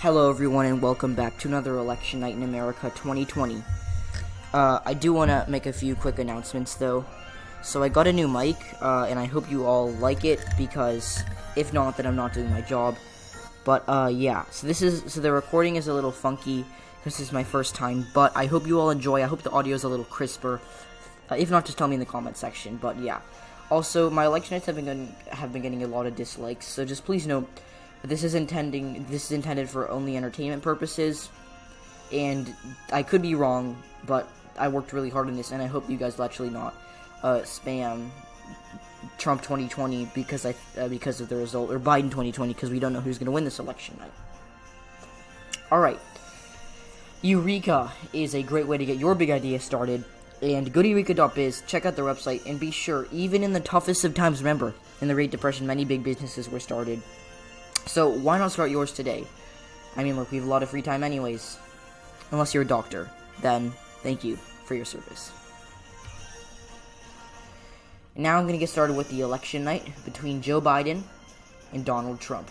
Hello everyone and welcome back to another Election Night in America 2020. I do want to make a few quick announcements though. So I got a new mic, and I hope you all like it, because if not, then I'm not doing my job. But yeah, so the recording is a little funky, because this is my first time, but I hope you all enjoy. I hope the audio is a little crisper. If not, just tell me in the comment section, but yeah. Also, my election nights have been getting a lot of dislikes, so just please note, this is intended for only entertainment purposes, and I could be wrong, but I worked really hard on this, and I hope you guys will actually not spam Trump 2020 because of the result, or Biden 2020, because we don't know who's going to win this election night. Alright, Eureka is a great way to get your big idea started, and GoodEureka.biz, check out their website, and be sure, even in the toughest of times, remember, in the Great Depression, many big businesses were started. So, why not start yours today? I mean, look, we have a lot of free time anyways. Unless you're a doctor. Then, thank you for your service. Now I'm going to get started with the election night between Joe Biden and Donald Trump.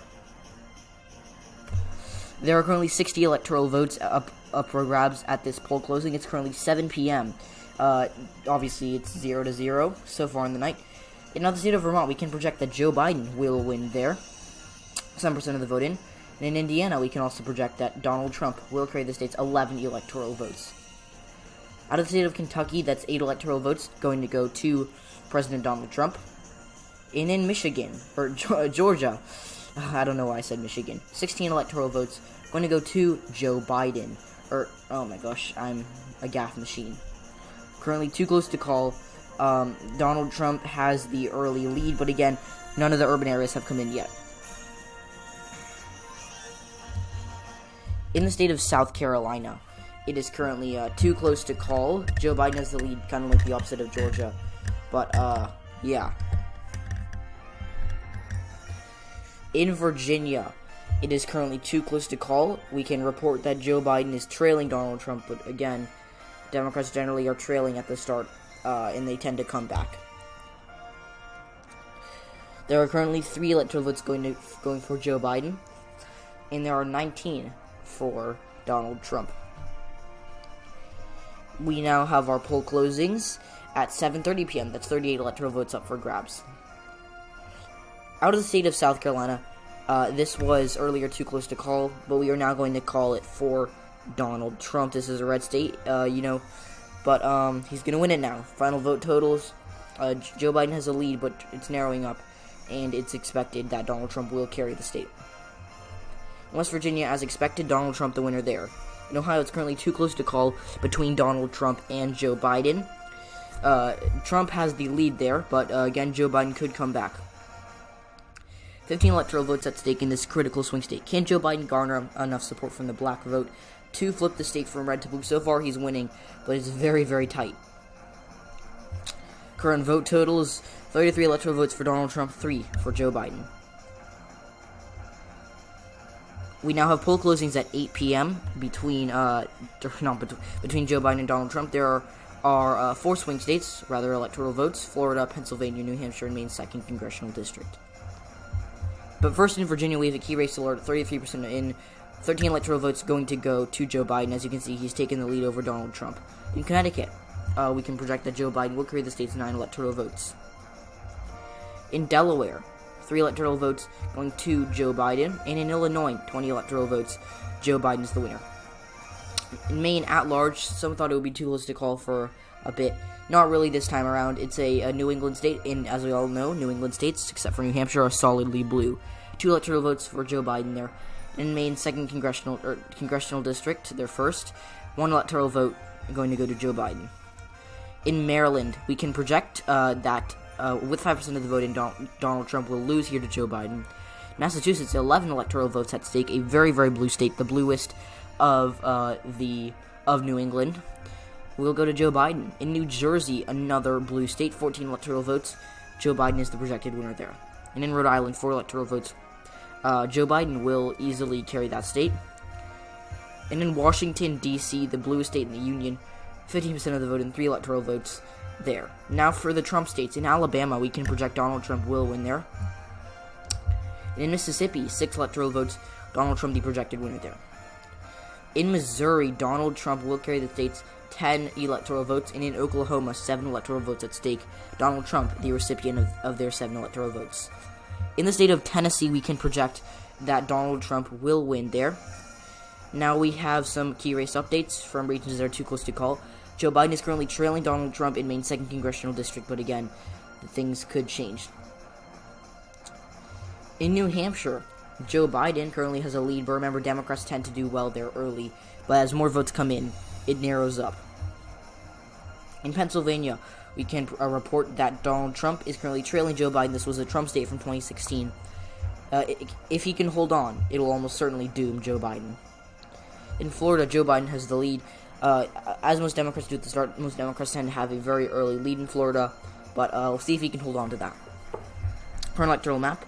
There are currently 60 electoral votes up for grabs at this poll closing. It's currently 7 p.m. Obviously, it's 0-0 so far in the night. In the state of Vermont, we can project that Joe Biden will win there. 7% of the vote in. And in Indiana, we can also project that Donald Trump will carry the state's 11 electoral votes. Out of the state of Kentucky, that's 8 electoral votes going to go to President Donald Trump. And in Michigan, or Georgia, I don't know why I said Michigan, 16 electoral votes going to go to Joe Biden. Oh my gosh, I'm a gaffe machine. Currently too close to call. Donald Trump has the early lead, but again, none of the urban areas have come in yet. In the state of South Carolina, it is currently too close to call. Joe Biden has the lead, kind of like the opposite of Georgia. But, yeah. In Virginia, it is currently too close to call. We can report that Joe Biden is trailing Donald Trump, but again, Democrats generally are trailing at the start, and they tend to come back. There are currently 3 electoral votes going for Joe Biden, and there are 19 for Donald Trump. We now have our poll closings at 7:30 p.m. That's 38 electoral votes up for grabs. Out of the state of South Carolina, this was earlier too close to call, but we are now going to call it for Donald Trump. This is a red state, but he's going to win it now. Final vote totals, Joe Biden has a lead, but it's narrowing up, and it's expected that Donald Trump will carry the state. In West Virginia, as expected, Donald Trump the winner there. In Ohio, it's currently too close to call between Donald Trump and Joe Biden. Trump has the lead there, but again, Joe Biden could come back. 15 electoral votes at stake in this critical swing state. Can Joe Biden garner enough support from the black vote to flip the state from red to blue? So far, he's winning, but it's very, very tight. Current vote total is 33 electoral votes for Donald Trump, 3 for Joe Biden. We now have poll closings at 8 p.m. between Joe Biden and Donald Trump. There are 4 swing states, rather electoral votes: Florida, Pennsylvania, New Hampshire, and Maine's 2nd Congressional District. But first in Virginia, we have a key race alert, 33% in, 13 electoral votes going to go to Joe Biden. As you can see, he's taken the lead over Donald Trump. In Connecticut, we can project that Joe Biden will carry the state's 9 electoral votes. In Delaware, 3 electoral votes going to Joe Biden, and in Illinois, 20 electoral votes. Joe Biden is the winner. In Maine, at large, some thought it would be too close to call for a bit. Not really this time around. It's a New England state, and as we all know, New England states, except for New Hampshire, are solidly blue. 2 electoral votes for Joe Biden there. In Maine's 2nd Congressional District, their first, 1 electoral vote going to go to Joe Biden. In Maryland, we can project that with 5% of the vote in, Donald Trump will lose here to Joe Biden. Massachusetts, 11 electoral votes at stake, a very, very blue state, the bluest of New England, will go to Joe Biden. In New Jersey, another blue state, 14 electoral votes. Joe Biden is the projected winner there. And in Rhode Island, 4 electoral votes. Joe Biden will easily carry that state. And in Washington, D.C., the bluest state in the Union, 15% of the vote and 3 electoral votes there. Now for the Trump states. In Alabama, we can project Donald Trump will win there. In Mississippi, 6 electoral votes Donald Trump the projected winner there. In Missouri, Donald Trump will carry the state's 10 electoral votes, and in Oklahoma, 7 electoral votes at stake. Donald Trump, the recipient of their 7 electoral votes. In the state of Tennessee, we can project that Donald Trump will win there. Now we have some key race updates from regions that are too close to call. Joe Biden is currently trailing Donald Trump in Maine's 2nd Congressional District, but again, things could change. In New Hampshire, Joe Biden currently has a lead, but remember, Democrats tend to do well there early, but as more votes come in, it narrows up. In Pennsylvania, we can report that Donald Trump is currently trailing Joe Biden. This was a Trump state from 2016. If he can hold on, it'll almost certainly doom Joe Biden. In Florida, Joe Biden has the lead. As most Democrats do at the start, most Democrats tend to have a very early lead in Florida, but we'll see if he can hold on to that. For an electoral map,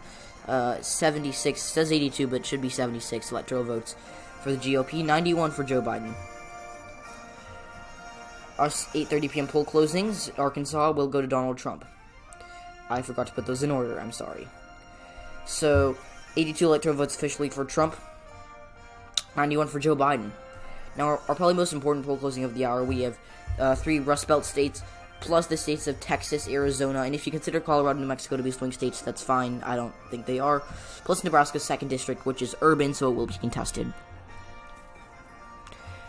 76, says 82, but it should be 76 electoral votes for the GOP, 91 for Joe Biden. Our 8:30 p.m. poll closings, Arkansas will go to Donald Trump. I forgot to put those in order, I'm sorry. So, 82 electoral votes officially for Trump, 91 for Joe Biden. Now, our probably most important poll closing of the hour, we have 3 Rust Belt states, plus the states of Texas, Arizona, and if you consider Colorado and New Mexico to be swing states, that's fine. I don't think they are. Plus Nebraska's 2nd district, which is urban, so it will be contested.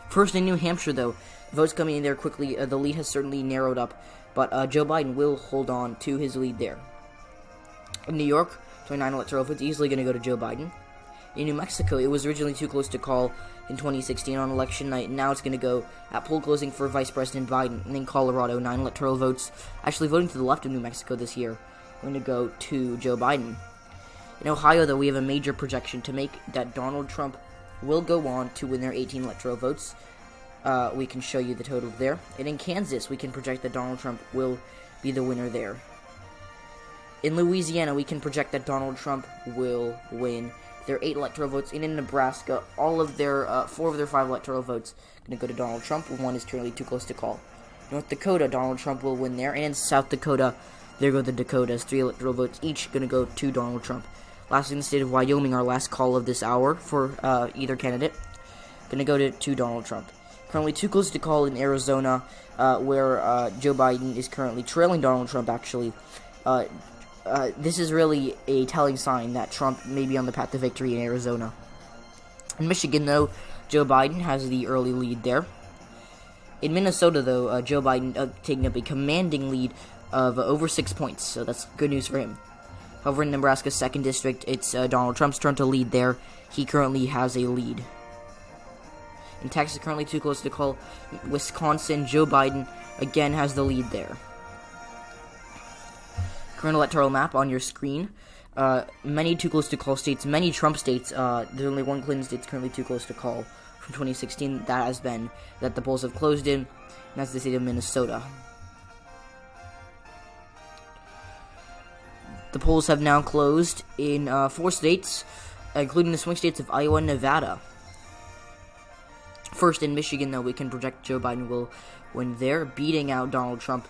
First in New Hampshire, though, votes coming in there quickly. The lead has certainly narrowed up, but Joe Biden will hold on to his lead there. In New York, 29 electoral votes, easily going to go to Joe Biden. In New Mexico, it was originally too close to call in 2016 on election night. Now it's going to go at poll closing for Vice President Biden. And in Colorado, 9 electoral votes, actually voting to the left of New Mexico this year, going to go to Joe Biden. In Ohio, though, we have a major projection to make that Donald Trump will go on to win their 18 electoral votes. We can show you the total there. And in Kansas, we can project that Donald Trump will be the winner there. In Louisiana, we can project that Donald Trump will win their 8 electoral votes. And in Nebraska, all of their 4 of their 5 electoral votes going to go to Donald Trump. 1 is currently too close to call. North Dakota, Donald Trump will win there. And in South Dakota, there go the Dakotas. 3 electoral votes each going to go to Donald Trump. Lastly, in the state of Wyoming, our last call of this hour for either candidate, going to go to Donald Trump. Currently too close to call in Arizona, where Joe Biden is currently trailing Donald Trump, actually. This is really a telling sign that Trump may be on the path to victory in Arizona. In Michigan, though, Joe Biden has the early lead there. In Minnesota, though, Joe Biden taking up a commanding lead of over 6 points, so that's good news for him. However, in Nebraska's 2nd district, it's Donald Trump's turn to lead there. He currently has a lead. In Texas, currently too close to call. Wisconsin, Joe Biden again has the lead there. Current electoral map on your screen. Many too close to call states, many Trump states. There's only one Clinton state currently too close to call from 2016. That has been that the polls have closed in, and that's the state of Minnesota. The polls have now closed in 4 states, including the swing states of Iowa and Nevada. First, in Michigan, though, we can project Joe Biden will win there, beating out Donald Trump.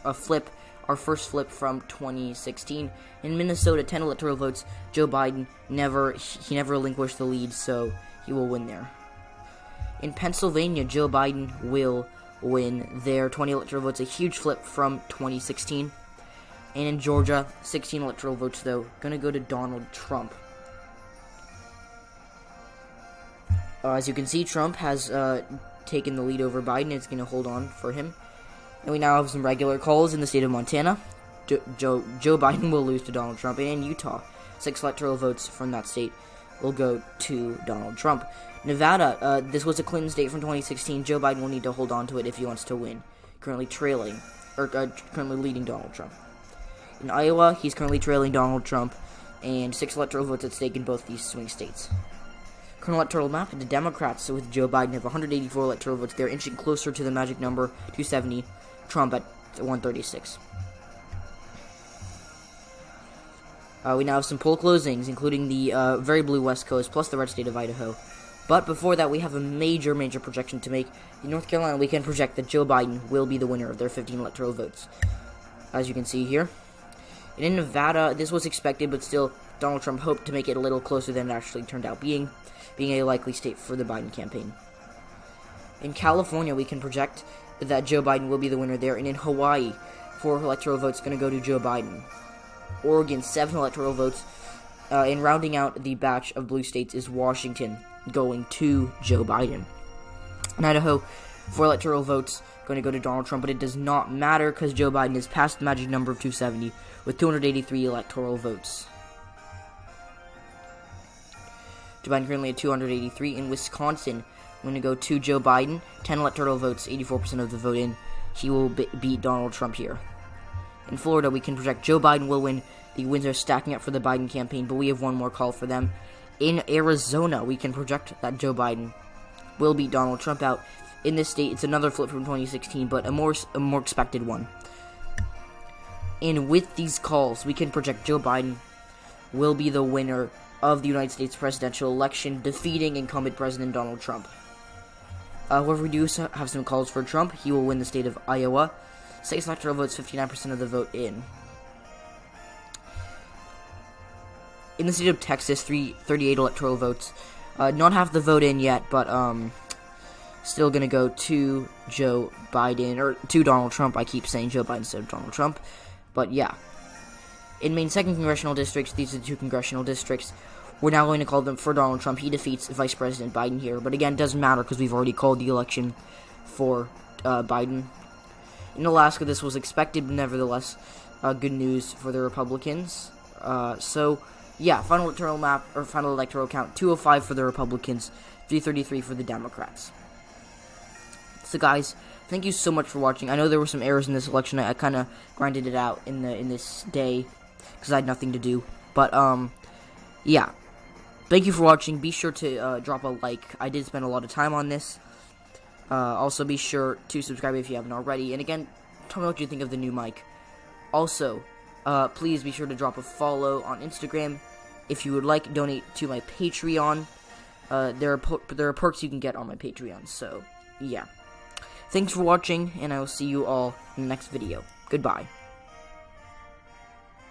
A flip, our first flip from 2016. In Minnesota, 10 electoral votes. Joe Biden never relinquished the lead, so he will win there. In Pennsylvania, Joe Biden will win there. 20 electoral votes, a huge flip from 2016. And in Georgia, 16 electoral votes, though, going to go to Donald Trump. As you can see, Trump has taken the lead over Biden. It's going to hold on for him. And we now have some regular calls in the state of Montana. Joe Biden will lose to Donald Trump. And in Utah, 6 electoral votes from that state will go to Donald Trump. Nevada, this was a Clinton state from 2016. Joe Biden will need to hold on to it if he wants to win. Currently currently leading Donald Trump. In Iowa, he's currently trailing Donald Trump, and 6 electoral votes at stake in both these swing states. Current electoral map, the Democrats with Joe Biden have 184 electoral votes. They're inching closer to the magic number 270. Trump at 136. We now have some poll closings, including the very blue West Coast, plus the red state of Idaho. But before that, we have a major projection to make. In North Carolina, we can project that Joe Biden will be the winner of their 15 electoral votes, as you can see here. And in Nevada, this was expected, but still, Donald Trump hoped to make it a little closer than it actually turned out being a likely state for the Biden campaign. In California, we can project that Joe Biden will be the winner there, and in Hawaii, 4 electoral votes going to go to Joe Biden. Oregon, 7 electoral votes, and rounding out the batch of blue states is Washington, going to Joe Biden. In Idaho, 4 electoral votes going to go to Donald Trump, but it does not matter because Joe Biden has passed the magic number of 270 with 283 electoral votes. Joe Biden currently at 283. In Wisconsin, I'm going to go to Joe Biden, 10 electoral votes, 84% of the vote in. He will beat Donald Trump here. In Florida, we can project Joe Biden will win. The wins are stacking up for the Biden campaign, but we have one more call for them. In Arizona, we can project that Joe Biden will beat Donald Trump out. In this state, it's another flip from 2016, but a more expected one. And with these calls, we can project Joe Biden will be the winner of the United States presidential election, defeating incumbent President Donald Trump. However, we do have some calls for Trump. He will win the state of Iowa. 6 electoral votes, 59% of the vote in. In the state of Texas, 38 electoral votes. Not half the vote in yet, but still going to go to Joe Biden, or to Donald Trump. I keep saying Joe Biden instead of Donald Trump. But yeah. In Maine's 2nd congressional districts, these are the 2 congressional districts. We're now going to call them for Donald Trump. He defeats Vice President Biden here. But again, it doesn't matter because we've already called the election for Biden. In Alaska, this was expected, but nevertheless, good news for the Republicans. So, yeah, final electoral count, 205 for the Republicans, 333 for the Democrats. So, guys, thank you so much for watching. I know there were some errors in this election. I kind of grinded it out in this day because I had nothing to do. But, yeah. Thank you for watching. Be sure to drop a like. I did spend a lot of time on this. Also, be sure to subscribe if you haven't already. And again, tell me what you think of the new mic. Also, please be sure to drop a follow on Instagram. If you would like, donate to my Patreon. There are perks you can get on my Patreon. So, yeah. Thanks for watching, and I will see you all in the next video. Goodbye.